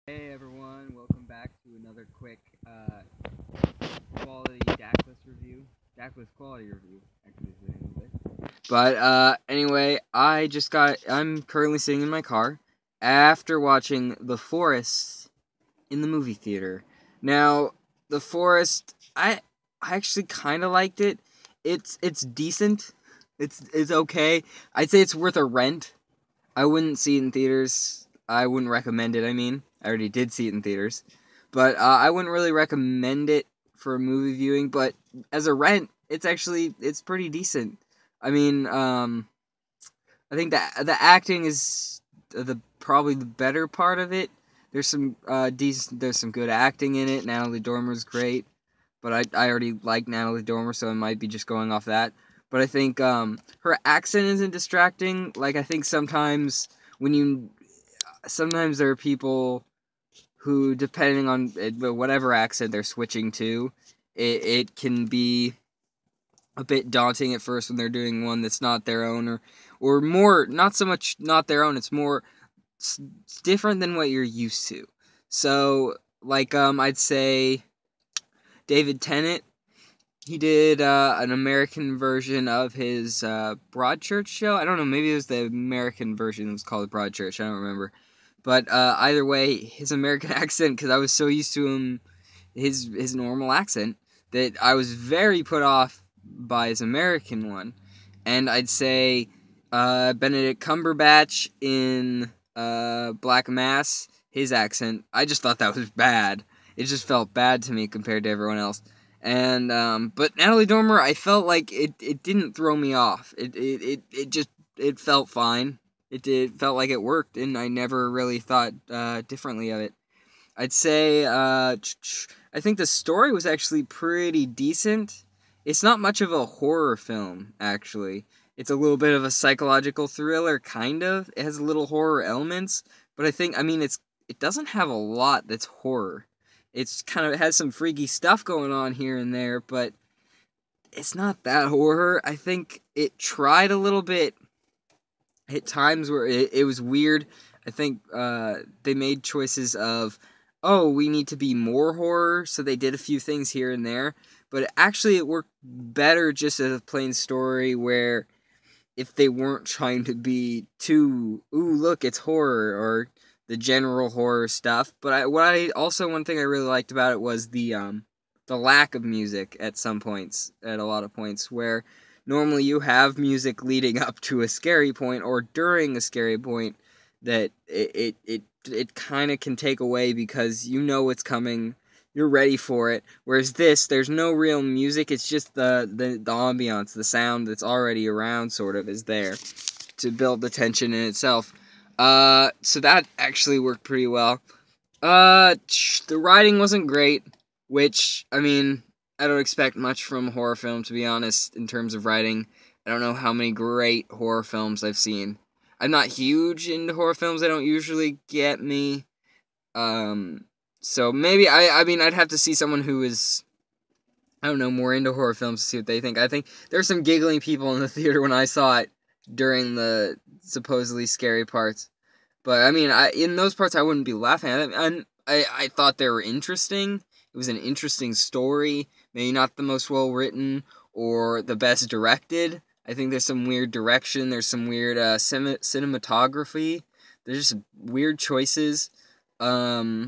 Hey everyone, welcome back to another quick quality Daclus review. Daclus quality review, actually is the name of it. But anyway, I'm currently sitting in my car after watching The Forest in the movie theater. Now, The Forest, I actually kind of liked it. It's decent. It's okay. I'd say it's worth a rent. I wouldn't see it in theaters. I wouldn't recommend it, I mean. I already did see it in theaters. But I wouldn't really recommend it for a movie viewing, but as a rent, it's pretty decent. I mean, I think that the acting is probably the better part of it. There's some good acting in it. Natalie Dormer's great, but I already like Natalie Dormer, so I might be just going off that. But I think her accent isn't distracting. Like I think sometimes there are people who, depending on whatever accent they're switching to, it can be a bit daunting at first when they're doing one that's not their own, or more, not so much not their own, it's more different than what you're used to. So, like, I'd say David Tennant, he did an American version of his Broadchurch show. I don't know, maybe it was the American version that was called Broadchurch, I don't remember. But either way, his American accent, because I was so used to his normal accent, that I was very put off by his American one. And I'd say Benedict Cumberbatch in Black Mass, his accent, I just thought that was bad. It just felt bad to me compared to everyone else. And but Natalie Dormer, I felt like it didn't throw me off. It felt fine. It felt like it worked, and I never really thought differently of it. I'd say I think the story was actually pretty decent. It's not much of a horror film, actually. It's a little bit of a psychological thriller, kind of. It has little horror elements, but I mean, it doesn't have a lot that's horror. It's kind of, it has some freaky stuff going on here and there, but it's not that horror. I think it tried a little bit at times where it was weird. I think they made choices of, oh, we need to be more horror, so they did a few things here and there. But actually, it worked better just as a plain story where if they weren't trying to be too, ooh, look, it's horror, or the general horror stuff. But one thing I really liked about it was the lack of music at some points, at a lot of points, where normally you have music leading up to a scary point or during a scary point that it kind of can take away because you know what's coming, you're ready for it. Whereas there's no real music, it's just the ambiance, the sound that's already around sort of is there to build the tension in itself. So that actually worked pretty well. The writing wasn't great, which, I mean, I don't expect much from a horror film, to be honest, in terms of writing. I don't know how many great horror films I've seen. I'm not huge into horror films, they don't usually get me. So maybe, I mean, I'd have to see someone who is, I don't know, more into horror films to see what they think. I think there's some giggling people in the theater when I saw it during the supposedly scary parts. But, I mean, in those parts, I wouldn't be laughing at them. I thought they were interesting. It was an interesting story. Maybe not the most well-written or the best directed. I think there's some weird direction. There's some weird cinematography. There's just weird choices. Yeah,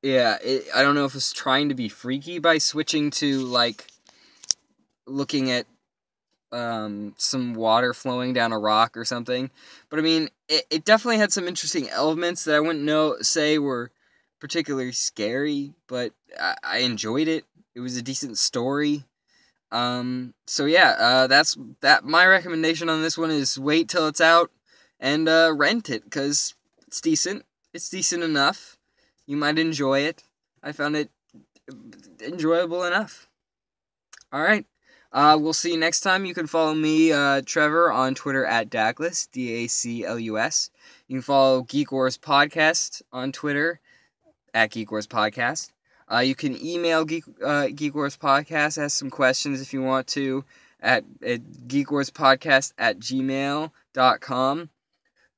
I don't know if it's trying to be freaky by switching to, like, looking at some water flowing down a rock or something. But, I mean, it definitely had some interesting elements that I wouldn't say were particularly scary, but I enjoyed it. It was a decent story. So yeah, my recommendation on this one is wait till it's out and rent it, because it's decent. It's decent enough. You might enjoy it. I found it enjoyable enough. Alright. We'll see you next time. You can follow me, Trevor, on Twitter at Daclus, Daclus. You can follow Geek Wars Podcast on Twitter at Geek Wars Podcast. You can email Geek Wars Podcast, ask some questions if you want to, at geekwarspodcast@gmail.com.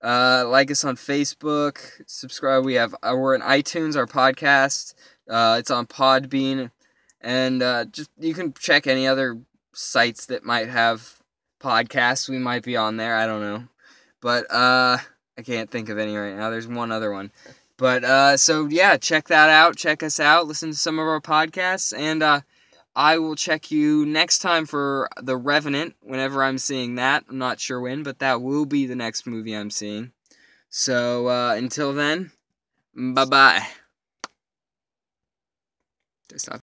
Like us on Facebook. Subscribe. We're in iTunes. Our podcast. It's on Podbean, and just you can check any other sites that might have podcasts. We might be on there. I don't know, but I can't think of any right now. There's one other one, but so yeah, check that out. Check us out. Listen to some of our podcasts, and I will check you next time for The Revenant, whenever I'm seeing that. I'm not sure when, but that will be the next movie I'm seeing. So, until then, bye-bye. Stop.